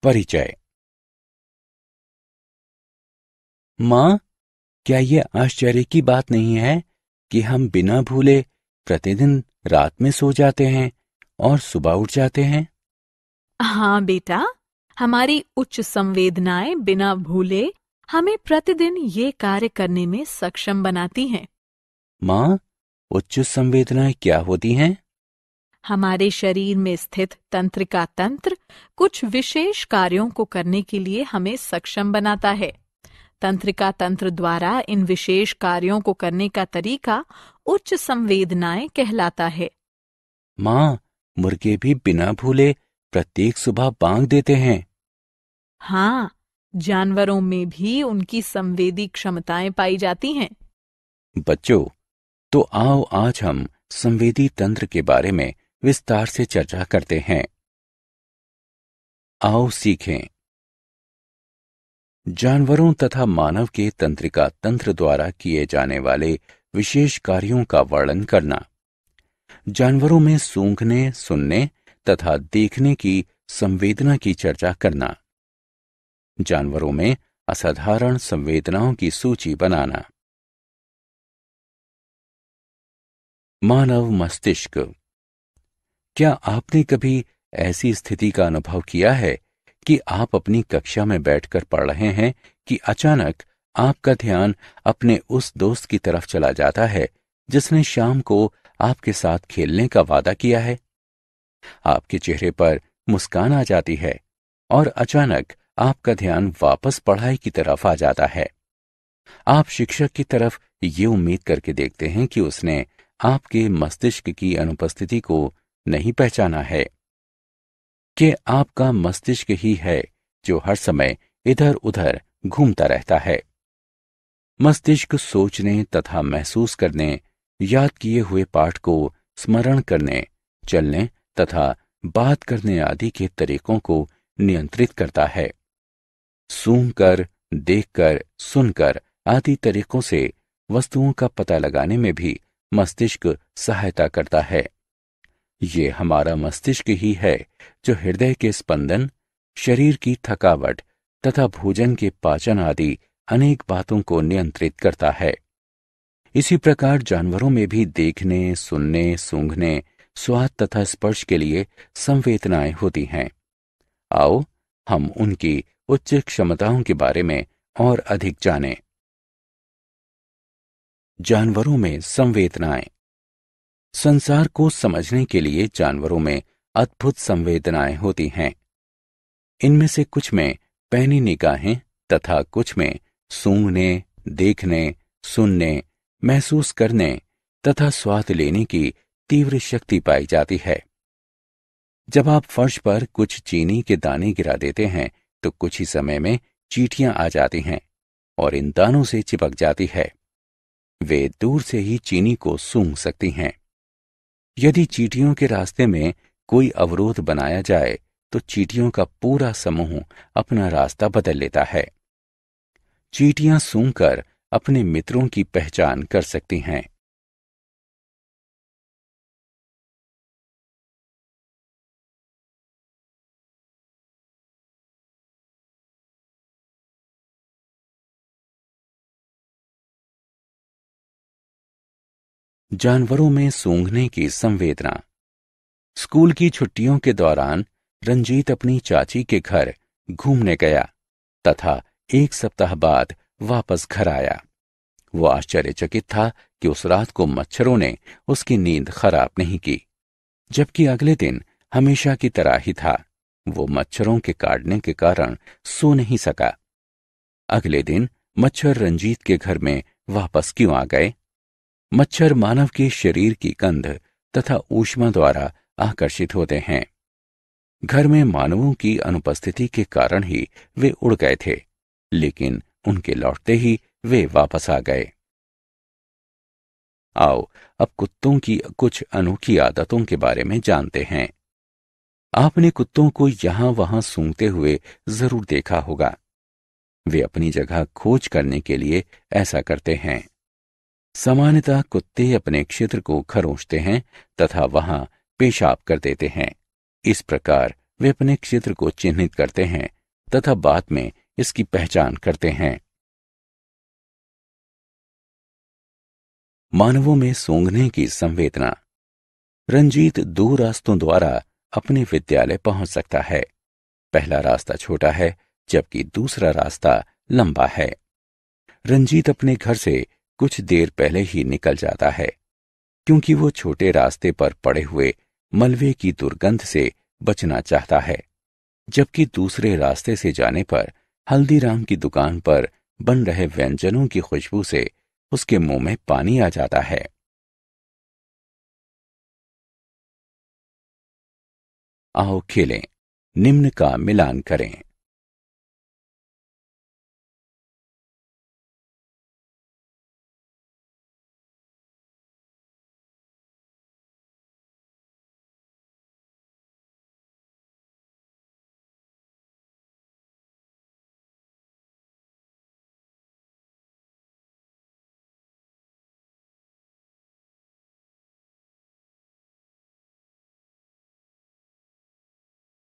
परिचय। माँ, क्या ये आश्चर्य की बात नहीं है कि हम बिना भूले प्रतिदिन रात में सो जाते हैं और सुबह उठ जाते हैं? हाँ बेटा, हमारी उच्च संवेदनाएं बिना भूले हमें प्रतिदिन ये कार्य करने में सक्षम बनाती हैं। माँ, उच्च संवेदनाएं क्या होती हैं? हमारे शरीर में स्थित तंत्रिका तंत्र कुछ विशेष कार्यों को करने के लिए हमें सक्षम बनाता है। तंत्रिका तंत्र द्वारा इन विशेष कार्यों को करने का तरीका उच्च संवेदनाएं कहलाता है। माँ, मुर्गे भी बिना भूले प्रत्येक सुबह बांग देते हैं। हाँ, जानवरों में भी उनकी संवेदी क्षमताएं पाई जाती हैं। बच्चों, तो आओ आज हम संवेदी तंत्र के बारे में विस्तार से चर्चा करते हैं। आओ सीखें। जानवरों तथा मानव के तंत्रिका तंत्र द्वारा किए जाने वाले विशेष कार्यों का वर्णन करना। जानवरों में सूंघने, सुनने तथा देखने की संवेदना की चर्चा करना। जानवरों में असाधारण संवेदनाओं की सूची बनाना। मानव मस्तिष्क। क्या आपने कभी ऐसी स्थिति का अनुभव किया है कि आप अपनी कक्षा में बैठकर पढ़ रहे हैं कि अचानक आपका ध्यान अपने उस दोस्त की तरफ चला जाता है जिसने शाम को आपके साथ खेलने का वादा किया है? आपके चेहरे पर मुस्कान आ जाती है और अचानक आपका ध्यान वापस पढ़ाई की तरफ आ जाता है। आप शिक्षक की तरफ ये उम्मीद करके देखते हैं कि उसने आपके मस्तिष्क की अनुपस्थिति को नहीं पहचाना है कि आपका मस्तिष्क ही है जो हर समय इधर उधर घूमता रहता है। मस्तिष्क सोचने तथा महसूस करने, याद किए हुए पाठ को स्मरण करने, चलने तथा बात करने आदि के तरीकों को नियंत्रित करता है। सूंघकर, देखकर, सुनकर आदि तरीकों से वस्तुओं का पता लगाने में भी मस्तिष्क सहायता करता है। ये हमारा मस्तिष्क ही है जो हृदय के स्पंदन, शरीर की थकावट तथा भोजन के पाचन आदि अनेक बातों को नियंत्रित करता है। इसी प्रकार जानवरों में भी देखने, सुनने, सूंघने, स्वाद तथा स्पर्श के लिए संवेदनाएं होती हैं। आओ हम उनकी उच्च क्षमताओं के बारे में और अधिक जानें। जानवरों में संवेदनाएं। संसार को समझने के लिए जानवरों में अद्भुत संवेदनाएं होती हैं। इनमें से कुछ में पैनी निगाहें तथा कुछ में सूंघने, देखने, सुनने, महसूस करने तथा स्वाद लेने की तीव्र शक्ति पाई जाती है। जब आप फर्श पर कुछ चीनी के दाने गिरा देते हैं तो कुछ ही समय में चींटियां आ जाती हैं और इन दानों से चिपक जाती है। वे दूर से ही चीनी को सूंघ सकती हैं। यदि चींटियों के रास्ते में कोई अवरोध बनाया जाए तो चींटियों का पूरा समूह अपना रास्ता बदल लेता है। चींटियां सूंघकर अपने मित्रों की पहचान कर सकती हैं। जानवरों में सूंघने की संवेदना। स्कूल की छुट्टियों के दौरान रंजीत अपनी चाची के घर घूमने गया तथा एक सप्ताह बाद वापस घर आया। वो आश्चर्यचकित था कि उस रात को मच्छरों ने उसकी नींद खराब नहीं की, जबकि अगले दिन हमेशा की तरह ही था। वो मच्छरों के काटने के कारण सो नहीं सका। अगले दिन मच्छर रंजीत के घर में वापस क्यों आ गए? मच्छर मानव के शरीर की गंध तथा ऊष्मा द्वारा आकर्षित होते हैं। घर में मानवों की अनुपस्थिति के कारण ही वे उड़ गए थे, लेकिन उनके लौटते ही वे वापस आ गए। आओ अब कुत्तों की कुछ अनोखी आदतों के बारे में जानते हैं। आपने कुत्तों को यहां वहां सूंघते हुए जरूर देखा होगा। वे अपनी जगह खोज करने के लिए ऐसा करते हैं। सामान्यतः कुत्ते अपने क्षेत्र को खरोंचते हैं तथा वहां पेशाब कर देते हैं। इस प्रकार वे अपने क्षेत्र को चिन्हित करते हैं तथा बाद में इसकी पहचान करते हैं। मानवों में सूंघने की संवेदना। रंजीत 2 रास्तों द्वारा अपने विद्यालय पहुंच सकता है। पहला रास्ता छोटा है जबकि दूसरा रास्ता लंबा है। रंजीत अपने घर से कुछ देर पहले ही निकल जाता है क्योंकि वो छोटे रास्ते पर पड़े हुए मलबे की दुर्गंध से बचना चाहता है, जबकि दूसरे रास्ते से जाने पर हल्दीराम की दुकान पर बन रहे व्यंजनों की खुशबू से उसके मुंह में पानी आ जाता है। आओ खेलें, निम्न का मिलान करें।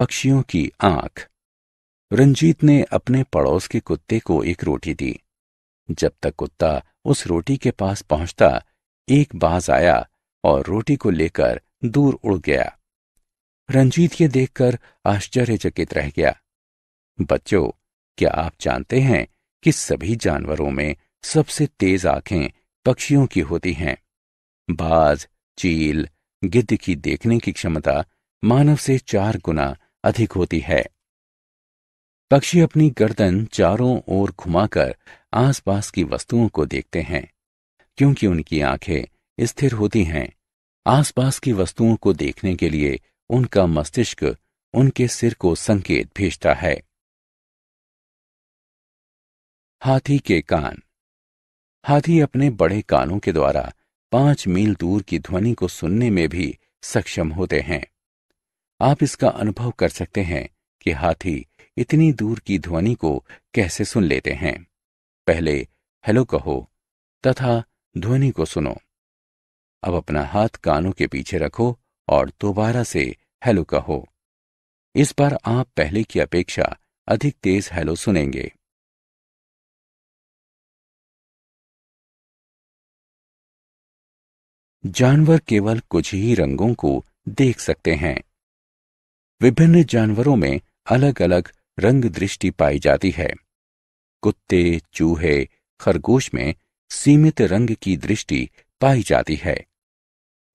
पक्षियों की आंख। रंजीत ने अपने पड़ोस के कुत्ते को एक रोटी दी। जब तक कुत्ता उस रोटी के पास पहुंचता, एक बाज आया और रोटी को लेकर दूर उड़ गया। रंजीत ये देखकर आश्चर्यचकित रह गया। बच्चों, क्या आप जानते हैं कि सभी जानवरों में सबसे तेज आंखें पक्षियों की होती हैं? बाज, चील, गिद्ध की देखने की क्षमता मानव से 4 गुना अधिक होती है। पक्षी अपनी गर्दन चारों ओर घुमाकर आसपास की वस्तुओं को देखते हैं। क्योंकि उनकी आंखें स्थिर होती हैं, आसपास की वस्तुओं को देखने के लिए उनका मस्तिष्क उनके सिर को संकेत भेजता है। हाथी के कान। हाथी अपने बड़े कानों के द्वारा 5 मील दूर की ध्वनि को सुनने में भी सक्षम होते हैं। आप इसका अनुभव कर सकते हैं कि हाथी इतनी दूर की ध्वनि को कैसे सुन लेते हैं। पहले हेलो कहो तथा ध्वनि को सुनो। अब अपना हाथ कानों के पीछे रखो और दोबारा से हेलो कहो। इस बार आप पहले की अपेक्षा अधिक तेज हेलो सुनेंगे। जानवर केवल कुछ ही रंगों को देख सकते हैं। विभिन्न जानवरों में अलग अलग रंग दृष्टि पाई जाती है। कुत्ते, चूहे, खरगोश में सीमित रंग की दृष्टि पाई जाती है।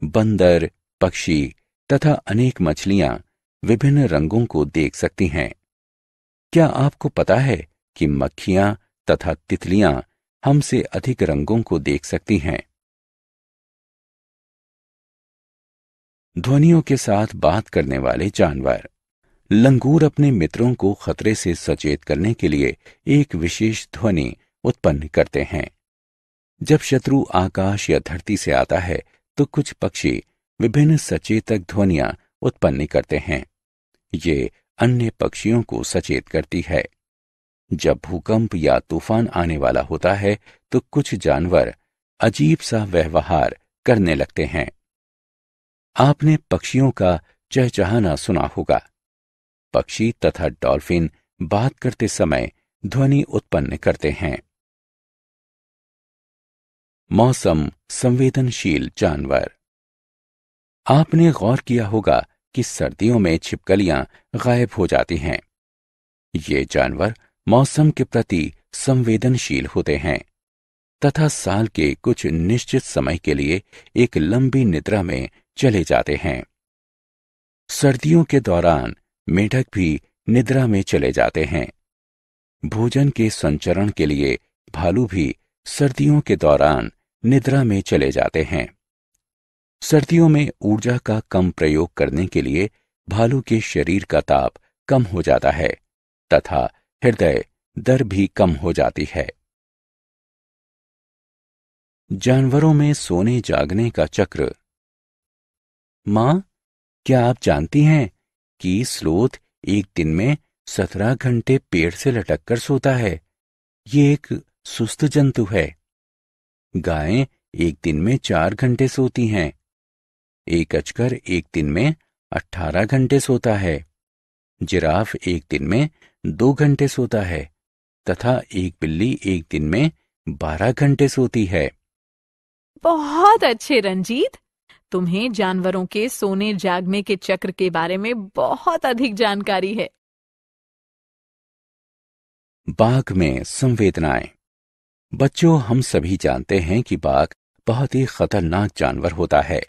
बंदर, पक्षी तथा अनेक मछलियां विभिन्न रंगों को देख सकती हैं। क्या आपको पता है कि मक्खियां तथा तितलियां हमसे अधिक रंगों को देख सकती हैं? ध्वनियों के साथ बात करने वाले जानवर। लंगूर अपने मित्रों को खतरे से सचेत करने के लिए एक विशेष ध्वनि उत्पन्न करते हैं। जब शत्रु आकाश या धरती से आता है तो कुछ पक्षी विभिन्न सचेतक ध्वनियां उत्पन्न करते हैं। ये अन्य पक्षियों को सचेत करती है। जब भूकंप या तूफान आने वाला होता है तो कुछ जानवर अजीब सा व्यवहार करने लगते हैं। आपने पक्षियों का चहचहाना सुना होगा। पक्षी तथा डॉल्फिन बात करते समय ध्वनि उत्पन्न करते हैं। मौसम संवेदनशील जानवर। आपने गौर किया होगा कि सर्दियों में छिपकलियां गायब हो जाती हैं। ये जानवर मौसम के प्रति संवेदनशील होते हैं तथा साल के कुछ निश्चित समय के लिए एक लंबी निद्रा में चले जाते हैं। सर्दियों के दौरान मेढक भी निद्रा में चले जाते हैं। भोजन के संचरण के लिए भालू भी सर्दियों के दौरान निद्रा में चले जाते हैं। सर्दियों में ऊर्जा का कम प्रयोग करने के लिए भालू के शरीर का ताप कम हो जाता है तथा हृदय दर भी कम हो जाती है। जानवरों में सोने जागने का चक्र। मां, क्या आप जानती हैं कि स्लोथ एक दिन में 17 घंटे पेड़ से लटक कर सोता है? ये एक सुस्त जंतु है। गायें एक दिन में 4 घंटे सोती हैं। एक अजगर एक दिन में 18 घंटे सोता है। जिराफ एक दिन में 2 घंटे सोता है तथा एक बिल्ली एक दिन में 12 घंटे सोती है। बहुत अच्छे रंजीत, तुम्हें जानवरों के सोने जागने के चक्र के बारे में बहुत अधिक जानकारी है। बाघ में संवेदनाएं। बच्चों, हम सभी जानते हैं कि बाघ बहुत ही खतरनाक जानवर होता है।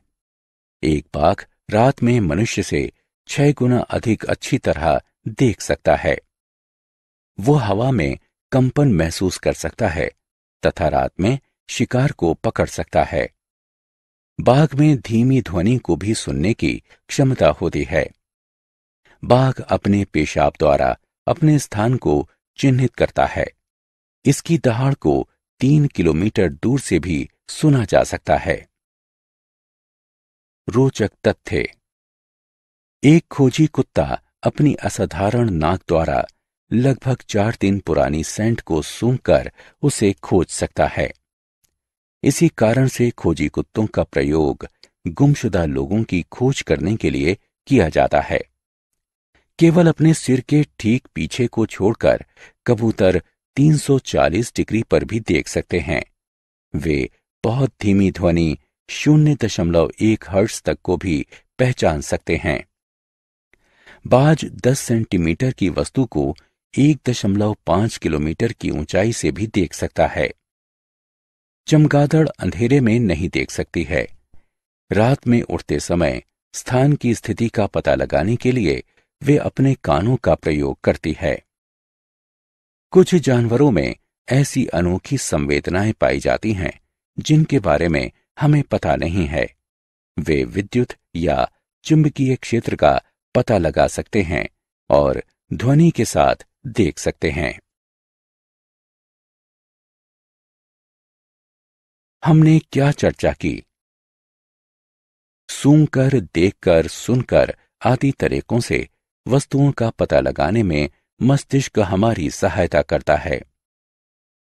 एक बाघ रात में मनुष्य से 6 गुना अधिक अच्छी तरह देख सकता है। वो हवा में कंपन महसूस कर सकता है तथा रात में शिकार को पकड़ सकता है। बाघ में धीमी ध्वनि को भी सुनने की क्षमता होती है। बाघ अपने पेशाब द्वारा अपने स्थान को चिन्हित करता है। इसकी दहाड़ को 3 किलोमीटर दूर से भी सुना जा सकता है। रोचक तथ्य। एक खोजी कुत्ता अपनी असाधारण नाक द्वारा लगभग 4 दिन पुरानी सेंट को सूंघकर उसे खोज सकता है। इसी कारण से खोजी कुत्तों का प्रयोग गुमशुदा लोगों की खोज करने के लिए किया जाता है। केवल अपने सिर के ठीक पीछे को छोड़कर कबूतर 340 डिग्री पर भी देख सकते हैं। वे बहुत धीमी ध्वनि 0.1 हर्ट्ज तक को भी पहचान सकते हैं। बाज 10 सेंटीमीटर की वस्तु को 1.5 किलोमीटर की ऊंचाई से भी देख सकता है। चमगादड़ अंधेरे में नहीं देख सकती है। रात में उड़ते समय स्थान की स्थिति का पता लगाने के लिए वे अपने कानों का प्रयोग करती है। कुछ जानवरों में ऐसी अनोखी संवेदनाएं पाई जाती हैं जिनके बारे में हमें पता नहीं है। वे विद्युत या चुंबकीय क्षेत्र का पता लगा सकते हैं और ध्वनि के साथ देख सकते हैं। हमने क्या चर्चा की? सूंघकर, देखकर, सुनकर आदि तरीकों से वस्तुओं का पता लगाने में मस्तिष्क हमारी सहायता करता है।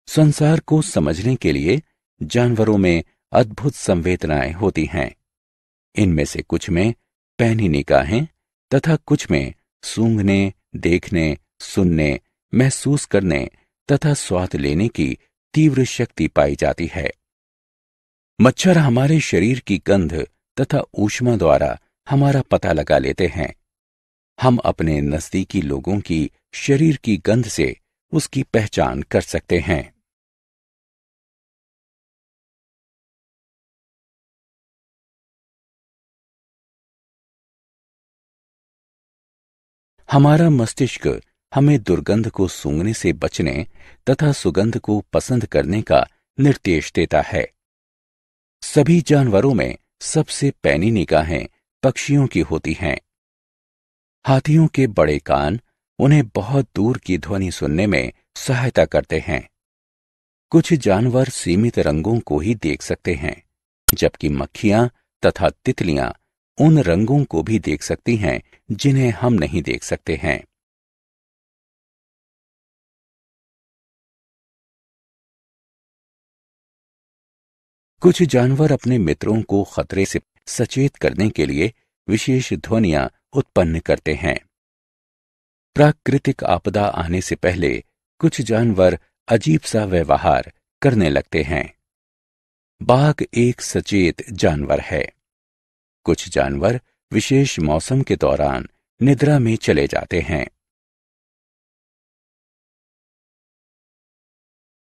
संसार को समझने के लिए जानवरों में अद्भुत संवेदनाएं होती हैं। इनमें से कुछ में पैनी निगाहें तथा कुछ में सूंघने, देखने, सुनने, महसूस करने तथा स्वाद लेने की तीव्र शक्ति पाई जाती है। मच्छर हमारे शरीर की गंध तथा ऊष्मा द्वारा हमारा पता लगा लेते हैं। हम अपने नजदीकी लोगों की शरीर की गंध से उसकी पहचान कर सकते हैं। हमारा मस्तिष्क हमें दुर्गंध को सूंघने से बचने तथा सुगंध को पसंद करने का निर्देश देता है। सभी जानवरों में सबसे पैनी निगाहें पक्षियों की होती हैं। हाथियों के बड़े कान उन्हें बहुत दूर की ध्वनि सुनने में सहायता करते हैं। कुछ जानवर सीमित रंगों को ही देख सकते हैं, जबकि मक्खियां तथा तितलियां उन रंगों को भी देख सकती हैं जिन्हें हम नहीं देख सकते हैं। कुछ जानवर अपने मित्रों को खतरे से सचेत करने के लिए विशेष ध्वनियां उत्पन्न करते हैं। प्राकृतिक आपदा आने से पहले कुछ जानवर अजीब सा व्यवहार करने लगते हैं। बाघ एक सचेत जानवर है। कुछ जानवर विशेष मौसम के दौरान निद्रा में चले जाते हैं।